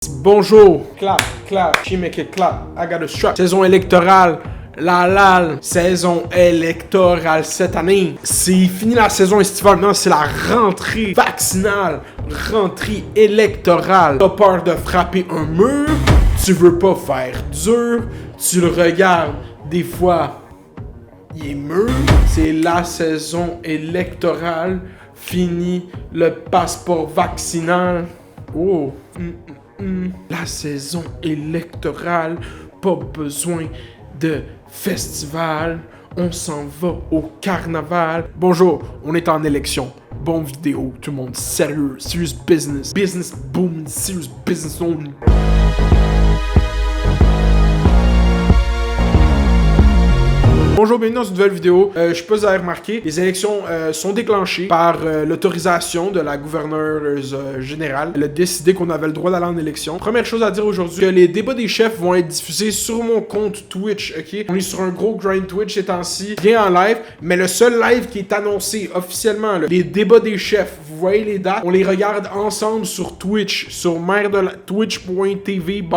Bonjour, clap, clap, she make it clap, I got a strap. Saison électorale, saison électorale cette année. C'est fini la saison estivale, maintenant c'est la rentrée vaccinale, rentrée électorale. T'as peur de frapper un mur, tu veux pas faire dur, tu le regardes, des fois, il est mûr. C'est la saison électorale, fini le passeport vaccinal. Oh, La saison électorale, pas besoin de festival, on s'en va au carnaval. Bonjour, on est en élection. Bonne vidéo, tout le monde sérieux, serious business, business boom, serious business only. Bonjour, bienvenue dans une nouvelle vidéo. Je sais pas si vous avez remarqué, les élections sont déclenchées par l'autorisation de la gouverneure générale. Elle a décidé qu'on avait le droit d'aller en élection. Première chose à dire aujourd'hui, que les débats des chefs vont être diffusés sur mon compte Twitch, ok? On est sur un gros grind Twitch ces temps-ci, bien en live, mais le seul live qui est annoncé officiellement, là, les débats des chefs, vous voyez les dates, on les regarde ensemble sur Twitch, sur twitch.tv /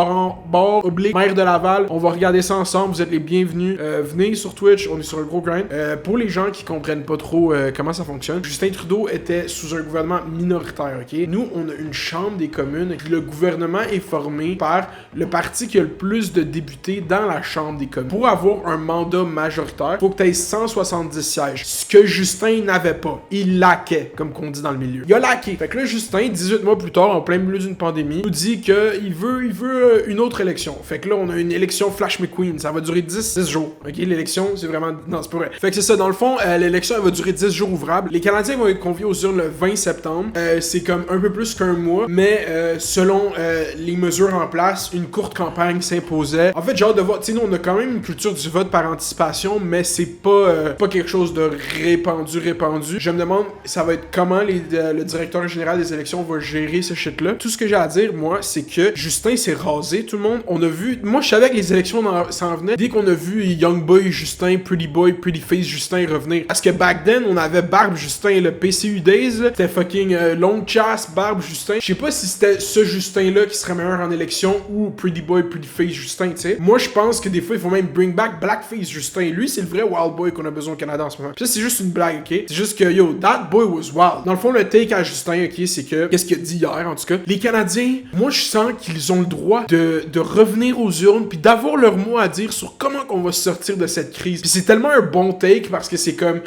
Maire de Laval. On va regarder ça ensemble, vous êtes les bienvenus. Venez sur Twitch. On est sur un gros grind. Pour les gens qui comprennent pas trop comment ça fonctionne, Justin Trudeau était sous un gouvernement minoritaire, ok? Nous, on a une chambre des communes, puis le gouvernement est formé par le parti qui a le plus de députés dans la chambre des communes. Pour avoir un mandat majoritaire, faut que tu aies 170 sièges. Ce que Justin n'avait pas. Il laquait, comme qu'on dit dans le milieu. Il a laqué. Fait que là, Justin, 18 mois plus tard, en plein milieu d'une pandémie, nous dit qu'il veut une autre élection. Fait que là, on a une élection Flash McQueen. Ça va durer 10 jours, ok? L'élection, c'est vraiment... Non, c'est pas vrai. Fait que c'est ça, dans le fond, l'élection, elle va durer 10 jours ouvrables. Les Canadiens vont être conviés aux urnes le 20 septembre. C'est comme un peu plus qu'un mois, mais selon les mesures en place, une courte campagne s'imposait. En fait, j'ai hâte de voir, tu sais, nous, on a quand même une culture du vote par anticipation, mais c'est pas quelque chose de répandu. Je me demande, ça va être comment le directeur général des élections va gérer ce shit-là. Tout ce que j'ai à dire, moi, c'est que Justin s'est rasé, tout le monde. On a vu, moi, je savais que les élections s'en venaient. Dès qu'on a vu Young Boy Justin, Pretty Boy, Pretty Face Justin revenir. Parce que back then, on avait Barbe Justin, le PCU Days, là, c'était fucking Longue Chasse, Barbe Justin. Je sais pas si c'était ce Justin-là qui serait meilleur en élection ou Pretty Boy, Pretty Face Justin, tu sais. Moi, je pense que des fois, il faut même bring back Blackface Justin. Lui, c'est le vrai wild boy qu'on a besoin au Canada en ce moment. Puis ça, c'est juste une blague, ok? C'est juste que, yo, that boy was wild. Dans le fond, le take à Justin, ok, c'est que, qu'est-ce qu'il a dit hier, en tout cas, les Canadiens, moi, je sens qu'ils ont le droit de revenir aux urnes puis d'avoir leur mot à dire sur comment qu'on va sortir de cette crise. Puis c'est tellement un bon take parce que c'est comme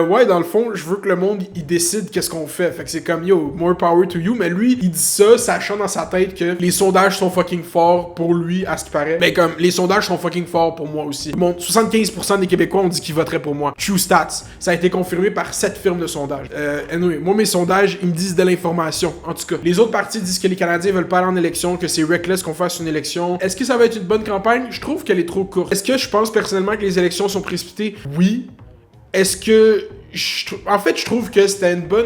ouais, dans le fond, je veux que le monde il décide qu'est-ce qu'on fait. Fait que c'est comme yo, more power to you, mais lui il dit ça sachant dans sa tête que les sondages sont fucking forts pour lui à ce qui paraît. Mais comme les sondages sont fucking forts pour moi aussi. Bon, 75% des Québécois ont dit qu'ils voteraient pour moi. True Stats, ça a été confirmé par 7 firmes de sondage. Anyway, moi mes sondages, ils me disent de l'information. En tout cas, les autres partis disent que les Canadiens veulent pas aller en élection, que c'est reckless qu'on fasse une élection. Est-ce que ça va être une bonne campagne? Je trouve qu'elle est trop courte. Est-ce que je pense personnellement que les élections sont précipitées? Oui. Est-ce que... En fait, je trouve que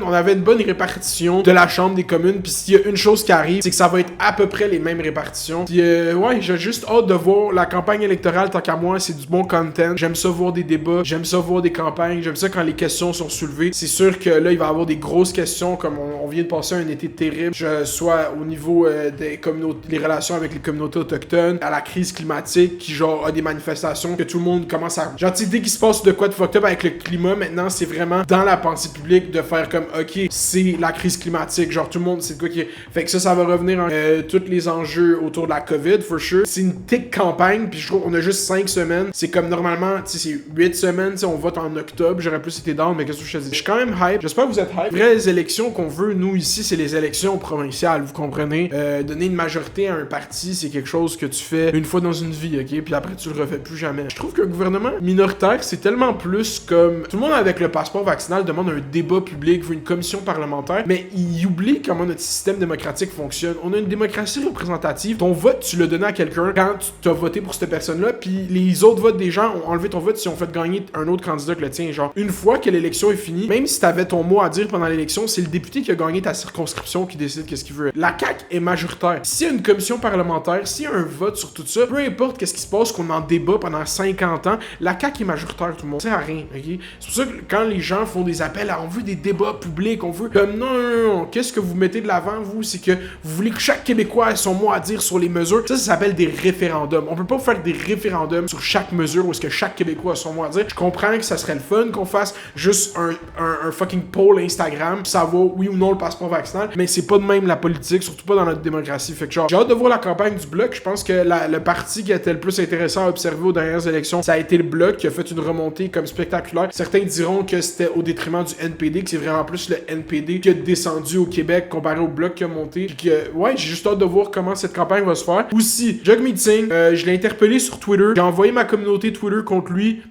on avait une bonne répartition de la Chambre des communes, puis s'il y a une chose qui arrive, c'est que ça va être à peu près les mêmes répartitions. Puis ouais, j'ai juste hâte de voir la campagne électorale, tant qu'à moi, c'est du bon content. J'aime ça voir des débats, j'aime ça voir des campagnes, j'aime ça quand les questions sont soulevées. C'est sûr que là, il va y avoir des grosses questions, comme on vient de passer un été terrible, soit au niveau des communautés, les relations avec les communautés autochtones, à la crise climatique, qui genre a des manifestations, que tout le monde commence à... Genre, tu sais, dès qu'il se passe de quoi de fucked up avec le climat, maintenant, c'est vraiment dans la pensée publique de faire comme ok, c'est la crise climatique, genre tout le monde c'est de quoi qui est. Fait que ça va revenir en tous les enjeux autour de la COVID for sure. C'est une tic campagne, puis je trouve on a juste 5 semaines. C'est comme normalement, tu sais, c'est 8 semaines, tu sais, on vote en octobre. J'aurais plus été down, mais qu'est-ce que je te dis? Je suis quand même hype. J'espère que vous êtes hype. Les vraies élections qu'on veut, nous ici, c'est les élections provinciales, vous comprenez? Donner une majorité à un parti, c'est quelque chose que tu fais une fois dans une vie, ok? Puis après tu le refais plus jamais. Je trouve qu'un gouvernement minoritaire, c'est tellement plus comme tout le monde avec le passeport vaccinal demande un débat public, veut une commission parlementaire, mais il oublie comment notre système démocratique fonctionne. On a une démocratie représentative. Ton vote, tu l'as donné à quelqu'un quand tu as voté pour cette personne-là, puis les autres votes des gens ont enlevé ton vote si on fait gagner un autre candidat que le tien. Genre, une fois que l'élection est finie, même si t'avais ton mot à dire pendant l'élection, c'est le député qui a gagné ta circonscription qui décide qu'est-ce qu'il veut. La CAQ est majoritaire. S'il y a une commission parlementaire, s'il y a un vote sur tout ça, peu importe qu'est-ce qui se passe, qu'on en débat pendant 50 ans, la CAQ est majoritaire, tout le monde. Ça sert à rien, ok? C'est pour ça que quand les gens font des appels à on veut des débats publics, on veut comme non. Qu'est-ce que vous mettez de l'avant, vous? C'est que vous voulez que chaque Québécois ait son mot à dire sur les mesures. Ça s'appelle des référendums. On peut pas faire des référendums sur chaque mesure où est-ce que chaque Québécois a son mot à dire. Je comprends que ça serait le fun qu'on fasse juste un fucking poll Instagram pour savoir oui ou non le passeport vaccinal, mais c'est pas de même la politique, surtout pas dans notre démocratie. Fait que genre, j'ai hâte de voir la campagne du Bloc. Je pense que le parti qui était le plus intéressant à observer aux dernières élections, ça a été le Bloc qui a fait une remontée comme spectaculaire. Certains diront que c'était au détriment du NPD, que c'est vraiment plus le NPD qui a descendu au Québec comparé au Bloc qui a monté. Puis que, ouais, j'ai juste hâte de voir comment cette campagne va se faire. Aussi, Jagmeet Singh, je l'ai interpellé sur Twitter. J'ai envoyé ma communauté Twitter contre lui,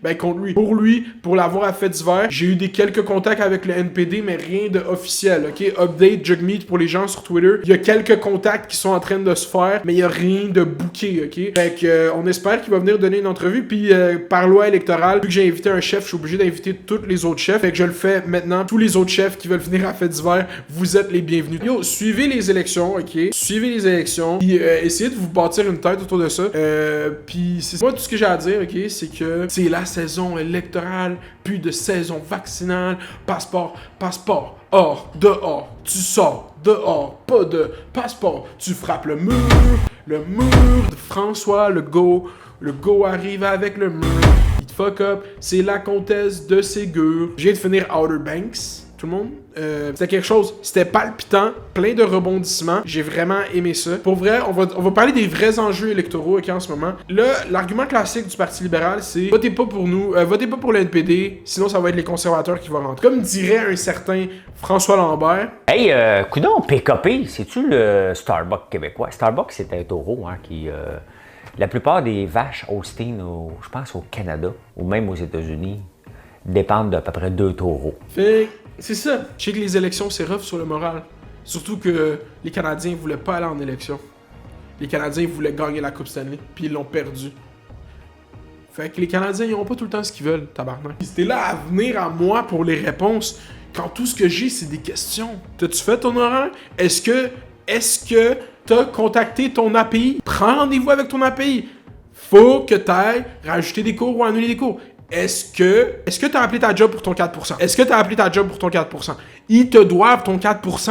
pour l'avoir à fait divers. J'ai eu quelques contacts avec le NPD, mais rien de officiel, ok? Update Jagmeet pour les gens sur Twitter. Il y a quelques contacts qui sont en train de se faire, mais il y a rien de booké, ok? Fait que, on espère qu'il va venir donner une entrevue, puis par loi électorale, vu que j'ai invité un chef, je suis obligé d'inviter tous les autres chefs. Fait que je le fais maintenant. Tous les autres chefs qui veulent venir à fait divers, vous êtes les bienvenus. Yo, suivez les élections, ok? Suivez les élections, puis essayez de vous bâtir une tête autour de ça. Puis c'est moi tout ce que j'ai à dire, ok? C'est que c'est la saison électorale, puis de saison vaccinale, passeport, hors, dehors, tu sors, dehors, pas de passeport, tu frappes le mur de François Legault, le go arrive avec le mur, il te fuck up, c'est la comtesse de Ségur. Je viens de finir Outer Banks, tout le monde. C'était quelque chose, c'était palpitant, plein de rebondissements. J'ai vraiment aimé ça. Pour vrai, on va parler des vrais enjeux électoraux en ce moment. Là, l'argument classique du Parti libéral, c'est votez pas pour nous, votez pas pour le NPD, sinon ça va être les conservateurs qui vont rentrer. Comme dirait un certain François Lambert. Hey, coudonc, PKP, c'est-tu le Starbucks québécois? Starbucks, c'est un taureau, hein, qui... la plupart des vaches Holstein, je pense au Canada, ou même aux États-Unis, dépendent d'à peu près 2 taureaux. Fait c'est ça. Je sais que les élections, c'est rough sur le moral. Surtout que les Canadiens voulaient pas aller en élection. Les Canadiens voulaient gagner la Coupe Stanley, puis ils l'ont perdu. Fait que les Canadiens, ils n'auront pas tout le temps ce qu'ils veulent, tabarnak. C'était là à venir à moi pour les réponses, quand tout ce que j'ai, c'est des questions. T'as-tu fait ton horaire? Est-ce que t'as contacté ton API? Prends rendez-vous avec ton API. Faut que t'ailles rajouter des cours ou annuler des cours. Est-ce que t'as appelé ta job pour ton 4%? Est-ce que t'as appelé ta job pour ton 4%? Ils te doivent ton 4%.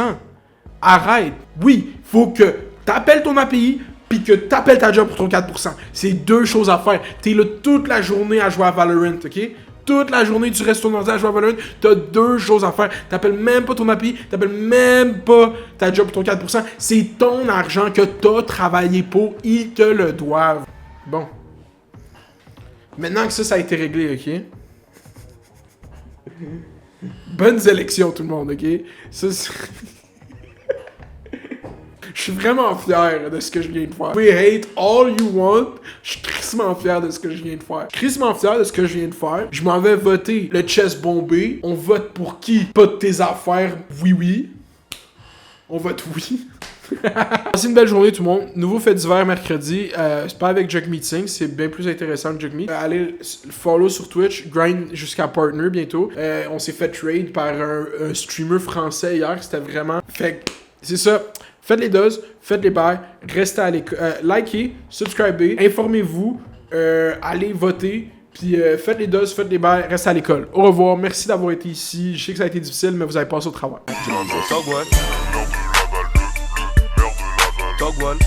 Arrête. Oui, faut que t'appelles ton API puis que t'appelles ta job pour ton 4%. C'est 2 choses à faire. T'es là toute la journée à jouer à Valorant, ok? Toute la journée, tu restes ton ordi à jouer à Valorant. T'as 2 choses à faire. T'appelles même pas ton API. T'appelles même pas ta job pour ton 4%. C'est ton argent que t'as travaillé pour. Ils te le doivent. Bon. Maintenant que ça a été réglé, ok? Bonnes élections, tout le monde, ok? Ça, je suis vraiment fier de ce que je viens de faire. We hate all you want. Je suis crissement fier de ce que je viens de faire. Crissement fier de ce que je viens de faire. Je m'en vais voter le chess bombé. On vote pour qui? Pas de tes affaires. Oui. On vote oui. Passez une belle journée tout le monde. Nouveau fait divers mercredi. C'est pas avec Jagmeet Singh, c'est bien plus intéressant que Jagmeet. Allez follow sur Twitch, grind jusqu'à partner bientôt. On s'est fait trade par un streamer français hier, c'était vraiment... Fait c'est ça. Faites les doses, faites les bails, restez à l'écoute. Likez, subscribez, informez-vous, allez voter. Puis faites les doses, faites les bails, restez à l'école. Au revoir, merci d'avoir été ici. Je sais que ça a été difficile, mais vous avez passé au travail. Dog one.